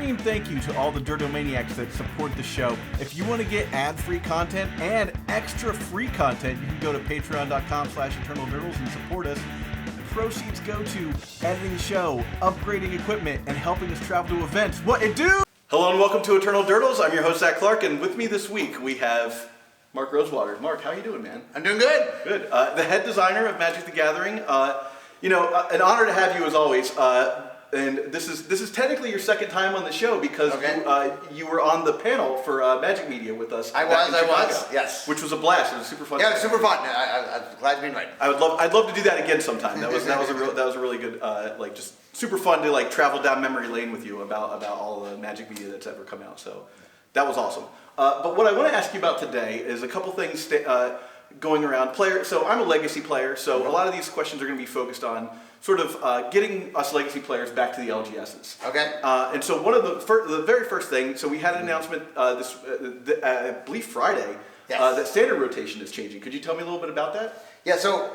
extreme thank you to all the Dirtomaniacs that support the show. If you want to get ad-free content and extra free content, you can go to patreon.com/eternaldurdles and support us. The proceeds go to editing the show, upgrading equipment, and helping us travel to events. What it do? Hello and welcome to Eternal Durdles. I'm your host, Zac Clark, and with me this week we have Mark Rosewater. Mark, how you doing, man? I'm doing good. Good. The head designer of Magic the Gathering. An honor to have you as always. And this is technically your second time on the show because you were on the panel for Magic Media with us. I was, yes. Which was a blast. It was super fun. Yeah, it was super fun. I'm glad to be invited. I'd love to do that again sometime. That was a really good just super fun to travel down memory lane with you about all the Magic Media that's ever come out. So that was awesome. But what I want to ask you about today is a couple things going around. So I'm a legacy player, so a lot of these questions are going to be focused on sort of getting us legacy players back to the LGSs. Okay. And so one of the very first thing, so we had an announcement I believe Friday, that standard rotation is changing. Could you tell me a little bit about that? Yeah, so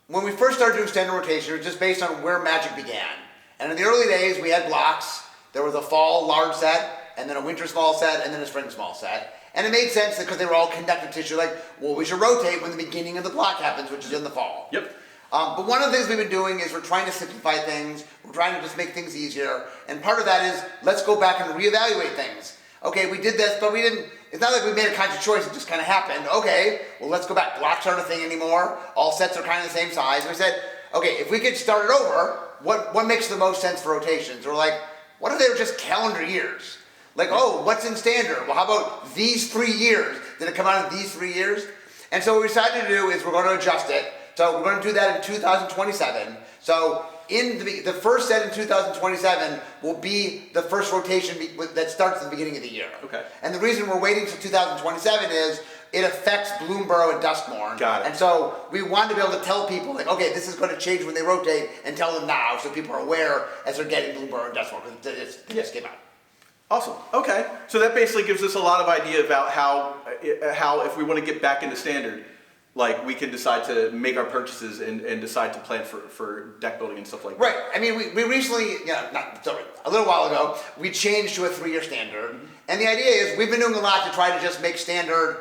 when we first started doing standard rotation, it was just based on where Magic began. And in the early days, we had blocks. There was a fall large set, and then a winter small set, and then a spring small set. And it made sense because they were all connective tissue, we should rotate when the beginning of the block happens, which is in the fall. Yep. But one of the things we've been doing is we're trying to simplify things. We're trying to just make things easier. And part of that is, let's go back and reevaluate things. Okay, we did this, but we didn't, it's not like we made a conscious choice, it just kind of happened. Okay, well let's go back. Blocks aren't a thing anymore. All sets are kind of the same size. And we said, okay, if we could start it over, what makes the most sense for rotations? We're like, what if they were just calendar years? What's in standard? Well, how about these 3 years? Did it come out in these 3 years? And so what we decided to do is we're going to adjust it. So we're going to do that in 2027. So in the first set in 2027 will be the first rotation that starts at the beginning of the year. Okay. And the reason we're waiting until 2027 is it affects Bloomborough and Duskmourn. Got it. And so we wanted to be able to tell people, okay, this is going to change when they rotate, and tell them now so people are aware as they're getting Bloomborough and Duskmourn because it just came out. Awesome. Okay. So that basically gives us a lot of idea about how if we want to get back into standard, we can decide to make our purchases and decide to plan for deck building and stuff like that. Right. I mean, we recently, a little while ago, we changed to a 3-year standard. Mm-hmm. And the idea is we've been doing a lot to try to just make standard,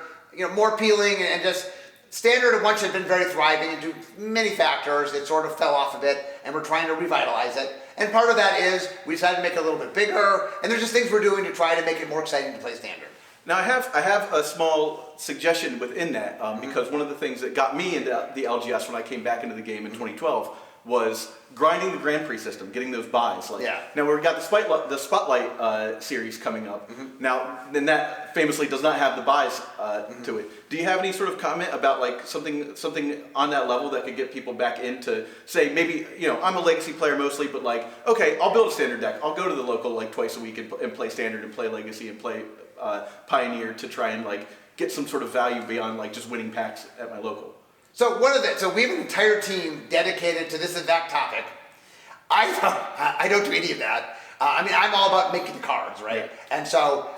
more appealing and just standard at once had been very thriving and due to many factors. It sort of fell off a bit and we're trying to revitalize it. And part of that is we decided to make it a little bit bigger and there's just things we're doing to try to make it more exciting to play standard. Now I have a small suggestion within that because one of the things that got me into the LGS when I came back into the game in 2012 was grinding the Grand Prix system, getting those buys. Now we've got the Spotlight series coming up. Mm-hmm. Now then that famously does not have the buys to it. Do you have any sort of comment about something on that level that could get people back into, say, maybe I'm a legacy player mostly, but okay, I'll build a standard deck. I'll go to the local twice a week and play standard and play legacy and play Pioneer to try and get some sort of value beyond just winning packs at my local. So we have an entire team dedicated to this exact topic. I don't do any of that. I'm all about making the cards, right? Yeah. And so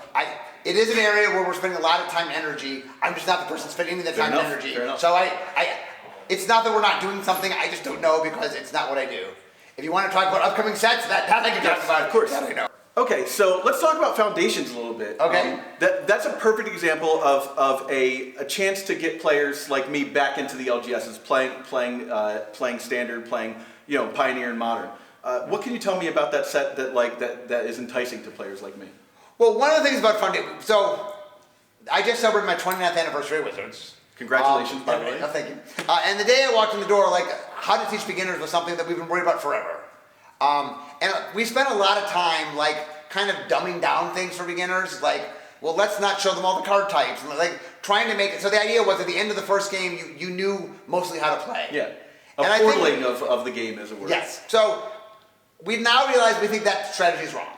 it is an area where we're spending a lot of time and energy. I'm just not the person spending any of the time and energy. So it's not that we're not doing something. I just don't know because it's not what I do. If you want to talk about upcoming sets, that I can talk about. Of course. That I know. Okay, so let's talk about foundations a little bit. Okay. That's a perfect example of a chance to get players like me back into the LGSs, playing standard, playing Pioneer and Modern. What can you tell me about that set that is enticing to players like me? Well, one of the things about foundation. So I just celebrated my 29th anniversary at Wizards. Congratulations, by the way. No, thank you. And the day I walked in the door, how to teach beginners was something that we've been worried about forever. And we spent a lot of time kind of dumbing down things for beginners, let's not show them all the card types, and trying to make it, so the idea was at the end of the first game, you knew mostly how to play. Yeah, a portaling of the game, as it were. Yes, so we now realize we think that strategy is wrong.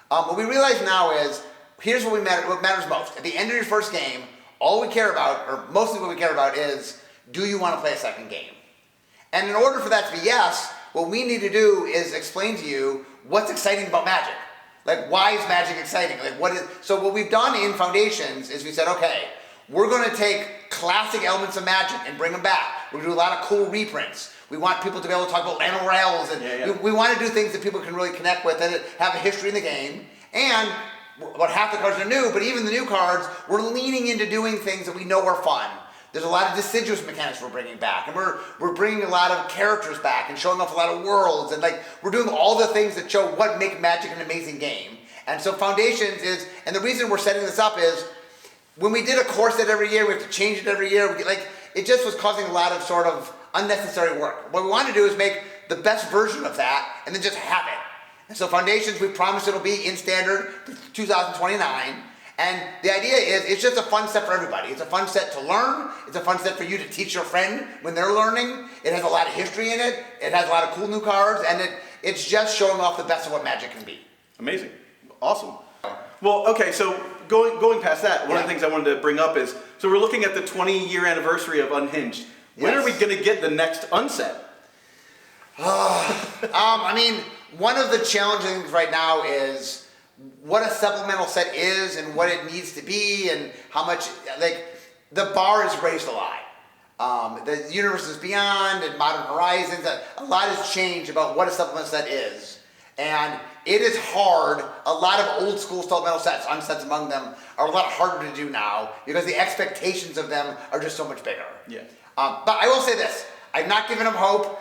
What we realize now is, here's what matters most. At the end of your first game, all we care about, or mostly what we care about is, do you want to play a second game? And in order for that to be yes, what we need to do is explain to you what's exciting about Magic. Why is Magic exciting? So what we've done in Foundations is we said, okay, we're going to take classic elements of Magic and bring them back. We're going to do a lot of cool reprints. We want people to be able to talk about land rails, and we want to do things that people can really connect with and have a history in the game. And about half the cards are new, but even the new cards, we're leaning into doing things that we know are fun. There's a lot of deciduous mechanics we're bringing back, and we're bringing a lot of characters back and showing off a lot of worlds, and like we're doing all the things that show what make Magic an amazing game. And so Foundations is, and the reason we're setting this up is, when we did a core set every year, we have to change it every year. It just was causing a lot of sort of unnecessary work. What we want to do is make the best version of that, and then just have it. And so Foundations, we promise it'll be in standard for 2029. And the idea is, it's just a fun set for everybody. It's a fun set to learn. It's a fun set for you to teach your friend when they're learning. It has a lot of history in it. It has a lot of cool new cards, and it's just showing off the best of what Magic can be. Amazing. Awesome. Well, okay, so going past that, one of the things I wanted to bring up is, so we're looking at the 20-year anniversary of Unhinged. When are we going to get the next Unset? I mean, one of the challenging things right now is what a supplemental set is and what it needs to be and how much, like, the bar is raised a lot. The Universes Beyond and Modern Horizons, a lot has changed about what a supplemental set is. And it is hard. A lot of old school supplemental sets, Unsets among them, are a lot harder to do now because the expectations of them are just so much bigger. Yeah. But I will say this, I've not given up hope.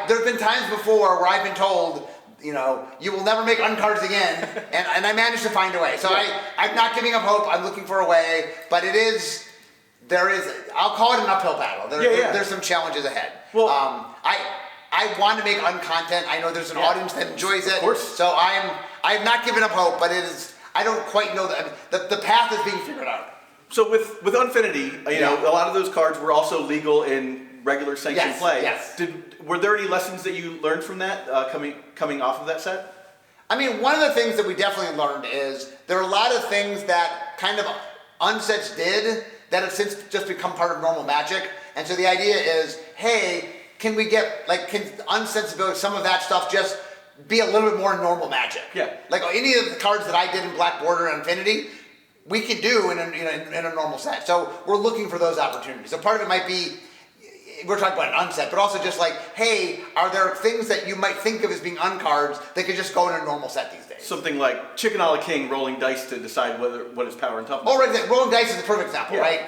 There's been times before where I've been told, you know, you will never make uncards again, and I managed to find a way. So I'm not giving up hope. I'm looking for a way, but I'll call it an uphill battle. There's some challenges ahead. Well, I want to make uncontent. I know there's an audience that enjoys it. Of course. So I've not given up hope, but I don't quite know that the path is being figured out. So with Unfinity, you know, a lot of those cards were also legal in regular sanctioned play. Yes. Were there any lessons that you learned from that coming off of that set? I mean, one of the things that we definitely learned is there are a lot of things that kind of Unsets did that have since just become part of normal Magic. And so the idea is, hey, can Unsets ability, some of that stuff just be a little bit more normal Magic? Yeah. Like any of the cards that I did in Black Border and Infinity, we can do in a normal set. So we're looking for those opportunities. So part of it might be, we're talking about an unset, but also just like, hey, are there things that you might think of as being uncards that could just go in a normal set these days? Something like Chicken a la King rolling dice to decide what its power and toughness. Oh, right. Rolling dice is the perfect example, right?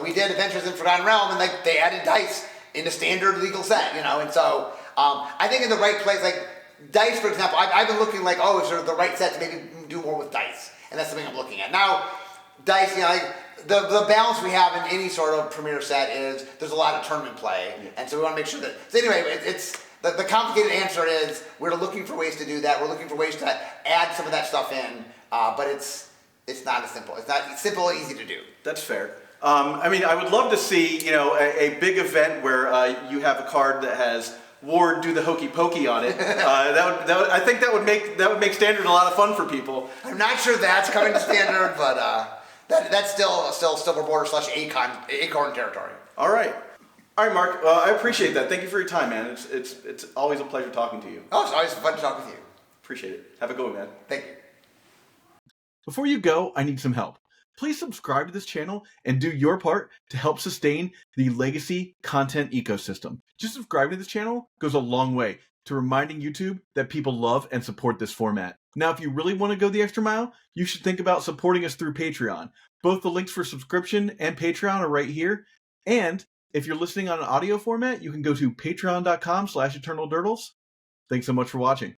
We did Adventures in Forgotten Realm, and they added dice in a standard legal set, and so I think in the right place, like dice, for example, I've been looking like, is there the right set to maybe do more with dice, and that's something I'm looking at now. Dice, the balance we have in any sort of premier set is there's a lot of tournament play, and so we want to make sure that. So anyway, it's the complicated answer is we're looking for ways to do that. We're looking for ways to add some of that stuff in, but it's not as simple. It's not simple and easy to do. That's fair. I would love to see a big event where you have a card that has Ward do the hokey pokey on it. I think that would make standard a lot of fun for people. I'm not sure that's coming to standard, but. That's still Silver Border / Acorn territory. All right, Mark. I appreciate that. Thank you for your time, man. It's always a pleasure talking to you. Oh, it's always fun to talk with you. Appreciate it. Have a good one, man. Thank you. Before you go, I need some help. Please subscribe to this channel and do your part to help sustain the legacy content ecosystem. Just subscribing to this channel goes a long way to reminding YouTube that people love and support this format. Now, if you really want to go the extra mile, you should think about supporting us through Patreon. Both the links for subscription and Patreon are right here. And if you're listening on an audio format, you can go to patreon.com/eternaldurdles. Thanks so much for watching.